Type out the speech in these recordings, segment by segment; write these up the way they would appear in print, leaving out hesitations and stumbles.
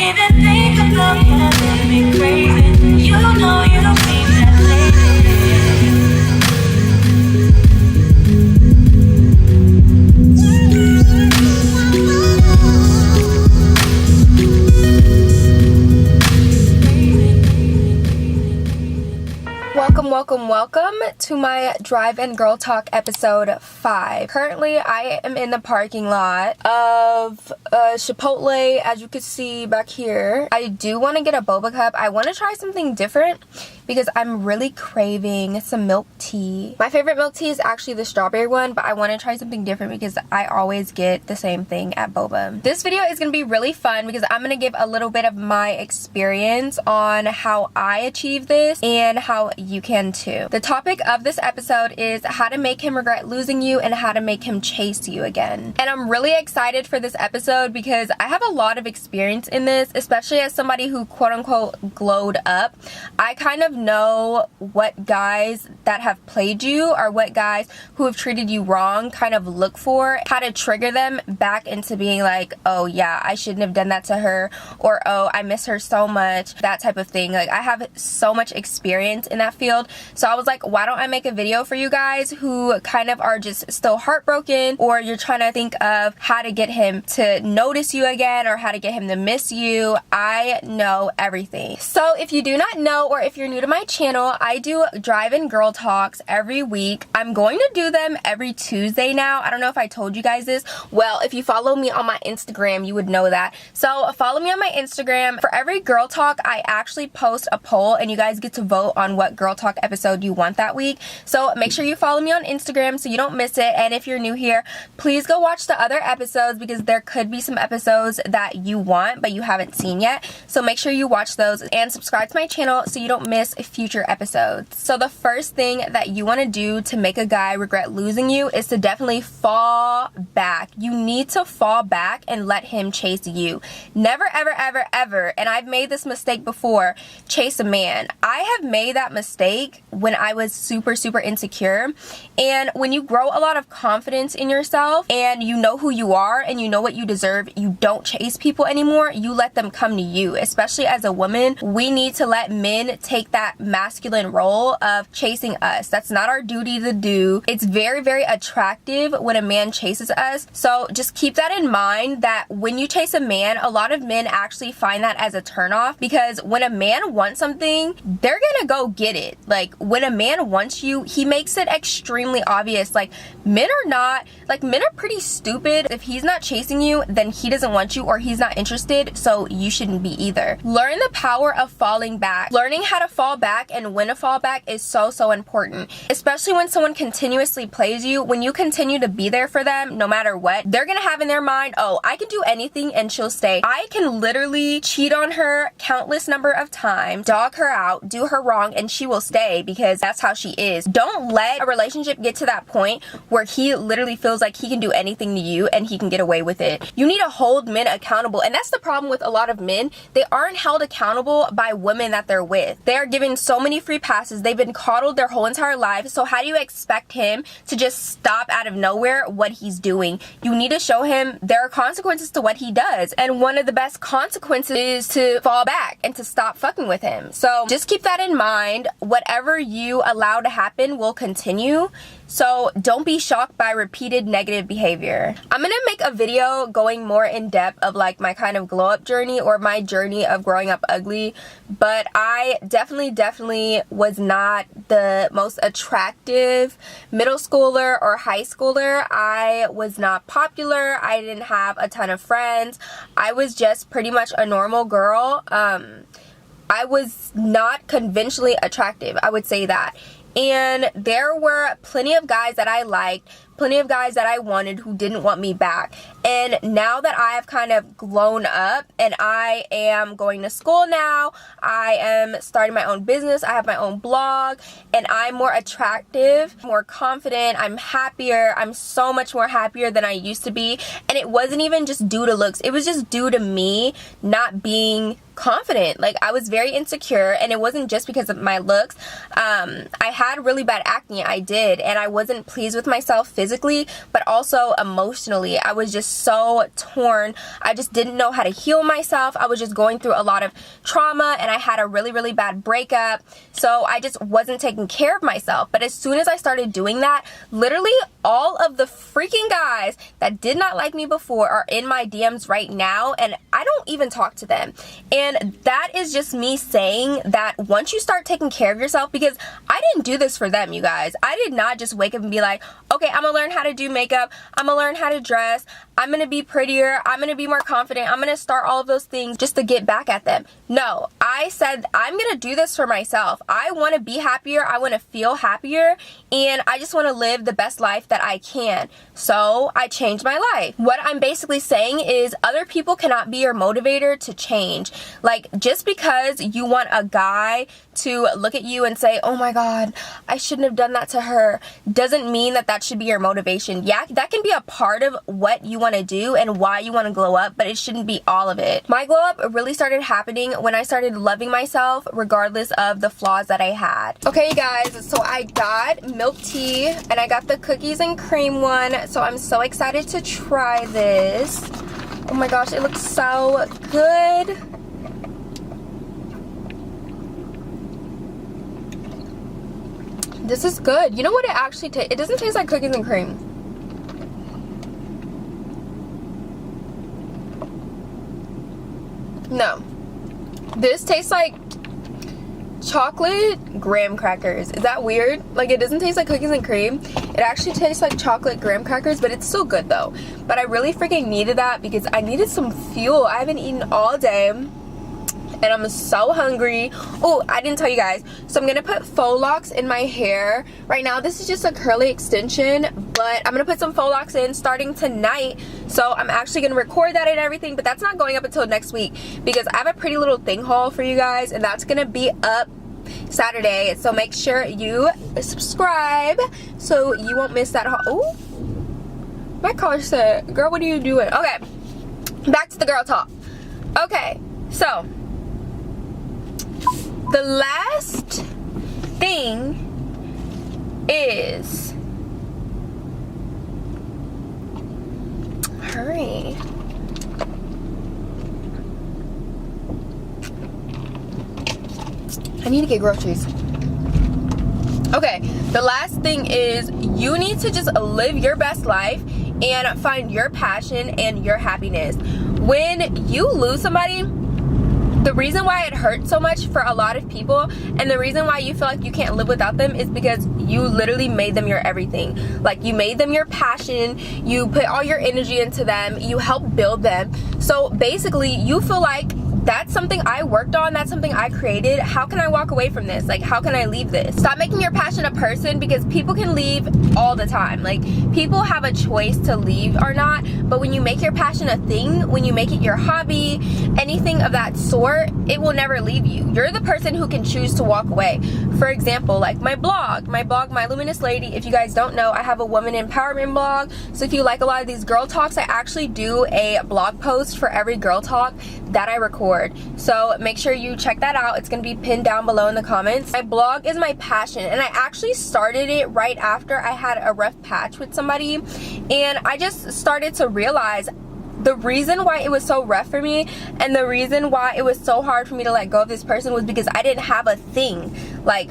even think about that, make me crazy. You know you don't mean that, lady. Welcome to my Drive-In Girl Talk episode 5. Currently, I am in the parking lot of Chipotle, as you can see back here. I do want to get a boba cup. I want to try something different because I'm really craving some milk tea. My favorite milk tea is actually the strawberry one, but I want to try something different because I always get the same thing at boba. This video is going to be really fun because I'm going to give a little bit of my experience on how I achieve this and how you can too. The topic of this episode is how to make him regret losing you and how to make him chase you again. And I'm really excited for this episode because I have a lot of experience in this, especially as somebody who quote unquote glowed up. I kind of know what guys that have played you or what guys who have treated you wrong kind of look for, how to trigger them back into being like, oh yeah, I shouldn't have done that to her, or oh, I miss her so much, that type of thing. Like, I have so much experience in that field. So I was like, why don't I make a video for you guys who kind of are just still heartbroken, or you're trying to think of how to get him to notice you again or how to get him to miss you. I know everything. So if you do not know, or if you're new to my channel, I do Drive-In Girl Talks every week. I'm going to do them every Tuesday now. I don't know if I told you guys this. Well, if you follow me on my Instagram, you would know that. So follow me on my Instagram. For every Girl Talk, I actually post a poll and you guys get to vote on what Girl Talk episode you want that week. So make sure you follow me on Instagram so you don't miss it. And if you're new here, please go watch the other episodes because there could be some episodes that you want but you haven't seen yet. So make sure you watch those and subscribe to my channel so you don't miss future episodes. So the first thing that you want to do to make a guy regret losing you is to definitely fall back. You need to fall back and let him chase you. Never ever ever ever, and I've made this mistake before, chase a man. I have made that mistake when I was super insecure. And when you grow a lot of confidence in yourself and you know who you are and you know what you deserve, you don't chase people anymore. You let them come to you. Especially as a woman, we need to let men take that masculine role of chasing us. That's not our duty to do. It's very attractive when a man chases us. So just keep that in mind, that when you chase a man, a lot of men actually find that as a turnoff, because when a man wants something, they're gonna go get it. Like, when a man wants you, he makes it extremely obvious. Like, men are pretty stupid. If he's not chasing you, then he doesn't want you or he's not interested, so you shouldn't be either. Learn the power of falling back. Learning how to fall back and when to fall back is so important, especially when someone continuously plays you. When you continue to be there for them no matter what, they're gonna have in their mind, oh, I can do anything and she'll stay. I can literally cheat on her countless number of times, dog her out, do her wrong, and she will stay because that's how she is. Don't let a relationship get to that point where he literally feels like he can do anything to you and he can get away with it. You need to hold men accountable, and that's the problem with a lot of men. They aren't held accountable by women that they're with. They are given so many free passes. They've been coddled their whole entire life. So how do you expect him to just stop out of nowhere what he's doing? You need to show him there are consequences to what he does, and one of the best consequences is to fall back and to stop fucking with him. So just keep that in mind. Whatever you allow to happen will continue. So don't be shocked by repeated negative behavior. I'm gonna make a video going more in depth of like my kind of glow up journey or my journey of growing up ugly, but I definitely was not the most attractive middle schooler or high schooler. I was not popular. I didn't have a ton of friends. I was just pretty much a normal girl. I was not conventionally attractive, I would say that. And there were plenty of guys that I liked, plenty of guys that I wanted who didn't want me back. And now that I have kind of grown up and I am going to school now, I am starting my own business, I have my own blog, and I'm more attractive, more confident, I'm happier, I'm so much more happier than I used to be. And it wasn't even just due to looks, it was just due to me not being confident. Like, I was very insecure, and it wasn't just because of my looks. I had really bad acne, I did, and I wasn't pleased with myself physically, but also emotionally. I was just so torn. I just didn't know how to heal myself. I was just going through a lot of trauma, and I had a really, really bad breakup, so I just wasn't taking care of myself. But as soon as I started doing that, literally all of the freaking guys that did not like me before are in my DMs right now, and I don't even talk to them. And that is just me saying that once you start taking care of yourself, because I didn't do this for them, you guys. I did not just wake up and be like, okay, I'm gonna learn how to do makeup, I'm gonna learn how to dress, I'm gonna be prettier, I'm gonna be more confident, I'm gonna start all of those things just to get back at them. No, I said I'm gonna do this for myself. I want to be happier, I want to feel happier, and I just want to live the best life that I can. So I changed my life. What I'm basically saying is other people cannot be your motivator to change. Like, just because you want a guy to look at you and say, oh my god, I shouldn't have done that to her, doesn't mean that that should be your motivation. Yeah, that can be a part of what you want to do and why you want to glow up, but it shouldn't be all of it. My glow up really started happening when I started loving myself regardless of the flaws that I had. Okay guys, so I got milk tea and I got the cookies and cream one, so I'm so excited to try this. Oh my gosh, it looks so good. This is good. You know what it actually tastes? It doesn't taste like cookies and cream. No. This tastes like chocolate graham crackers. Is that weird? Like, it doesn't taste like cookies and cream. It actually tastes like chocolate graham crackers, but it's still good though. But I really freaking needed that because I needed some fuel. I haven't eaten all day and I'm so hungry. Oh, I didn't tell you guys. So I'm gonna put faux locks in my hair. Right now, this is just a curly extension, but I'm gonna put some faux locks in starting tonight. So I'm actually gonna record that and everything, but that's not going up until next week because I have a pretty little thing haul for you guys, and that's gonna be up Saturday. So make sure you subscribe so you won't miss that haul. Oh, my car said, girl, what are you doing? Okay, back to the girl talk. Okay, so the last thing is, hurry. I need to get groceries. Okay, the last thing is you need to just live your best life and find your passion and your happiness. When you lose somebody, the reason why it hurts so much for a lot of people and the reason why you feel like you can't live without them is because you literally made them your everything. Like, you made them your passion, you put all your energy into them, you helped build them. So basically you feel like that's something I worked on, that's something I created. How can I walk away from this? Like, how can I leave this? Stop making your passion a person, because people can leave all the time. Like, people have a choice to leave or not, but when you make your passion a thing, when you make it your hobby, anything of that sort, it will never leave you. You're the person who can choose to walk away. For example, like my blog, My Luminous Lady. If you guys don't know, I have a woman empowerment blog. So if you like a lot of these girl talks, I actually do a blog post for every girl talk that I record. So make sure you check that out. It's going to be pinned down below in the comments. My blog is my passion, and I actually started it right after I had a rough patch with somebody, and I just started to realize the reason why it was so rough for me and the reason why it was so hard for me to let go of this person was because I didn't have a thing. Like,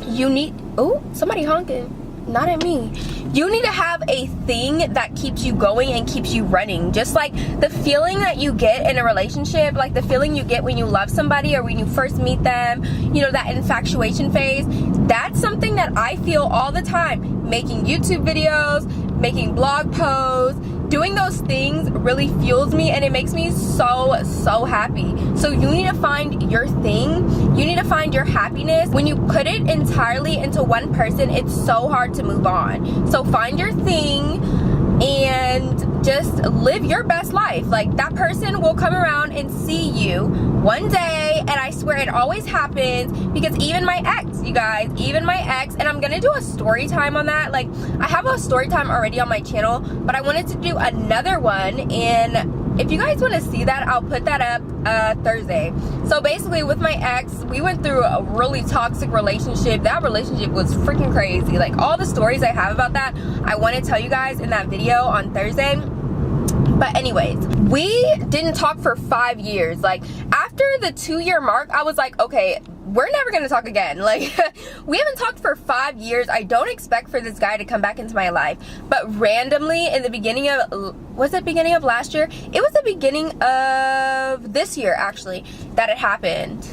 you need, oh, somebody honking. Not at me. You need to have a thing that keeps you going and keeps you running. Just like the feeling that you get in a relationship, like the feeling you get when you love somebody or when you first meet them, you know, that infatuation phase. That's something that I feel all the time. Making YouTube videos, making blog posts, doing those things really fuels me, and it makes me so happy. So you need to find your thing. You need to find your happiness. When you put it entirely into one person, it's so hard to move on. So find your thing and just live your best life. Like, that person will come around and see you one day, and I swear it always happens, because even my ex, you guys, even my ex, and I'm gonna do a story time on that. Like, I have a story time already on my channel, but I wanted to do another one, and if you guys want to see that, I'll put that up Thursday. So basically with my ex, we went through a really toxic relationship. That relationship was freaking crazy. Like, all the stories I have about that, I want to tell you guys in that video on Thursday. But anyways, we didn't talk for 5 years. Like, after the 2-year mark, I was like, okay, we're never gonna talk again. Like, we haven't talked for 5 years. I don't expect for this guy to come back into my life. But randomly, in the beginning of, was it beginning of last year? It was the beginning of this year, actually, that it happened.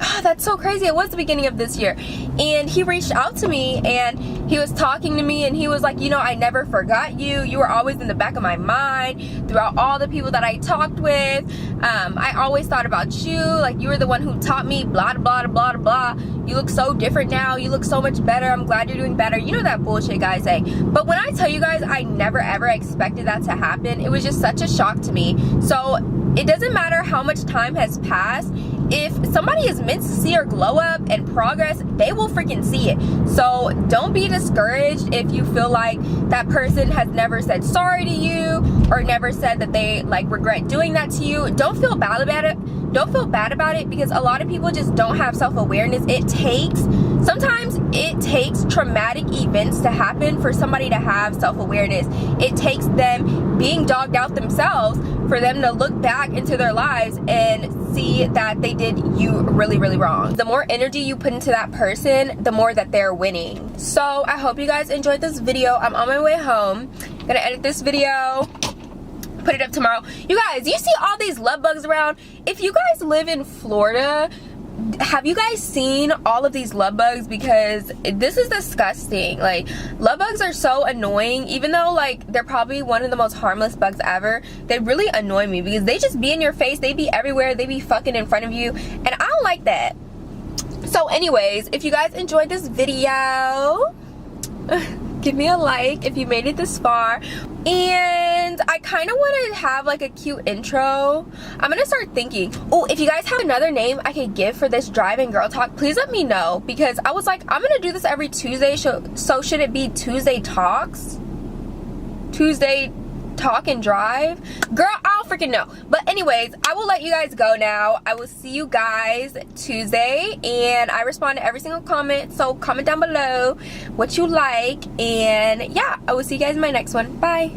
Oh, that's so crazy. It was the beginning of this year. And he reached out to me and he was talking to me and he was like, you know, I never forgot you. You were always in the back of my mind throughout all the people that I talked with. I always thought about you. Like, you were the one who taught me blah, blah, blah, blah, blah. You look so different now. You look so much better. I'm glad you're doing better. You know that bullshit guys say. But when I tell you guys, I never ever expected that to happen. It was just such a shock to me. So it doesn't matter how much time has passed. If somebody is meant to see your glow up and progress, they will freaking see it. So don't be discouraged if you feel like that person has never said sorry to you or never said that they like regret doing that to you. Don't feel bad about it. Don't feel bad about it, because a lot of people just don't have self-awareness. Sometimes it takes traumatic events to happen for somebody to have self-awareness. It takes them being dogged out themselves for them to look back into their lives and see that they did you really, really wrong. The more energy you put into that person, the more that they're winning. So I hope you guys enjoyed this video. I'm on my way home. I'm gonna edit this video, put it up tomorrow. You guys, you see all these love bugs around? If you guys live in Florida, have you guys seen all of these love bugs? Because this is disgusting. Like, love bugs are so annoying. Even though like they're probably one of the most harmless bugs ever, they really annoy me because they just be in your face, they be everywhere, they be fucking in front of you, and I don't like that. So anyways, if you guys enjoyed this video, give me a like if you made it this far. And I kind of want to have like a cute intro. I'm gonna start thinking. Oh, if you guys have another name I could give for this drive and girl talk, please let me know, because I was like, I'm gonna do this every Tuesday. So should it be Tuesday Talks? Tuesday Talk and Drive? Girl, I don't freaking know. But anyways, I will let you guys go now. I will see you guys Tuesday, and I respond to every single comment, so comment down below what you like. And yeah, I will see you guys in my next one. Bye.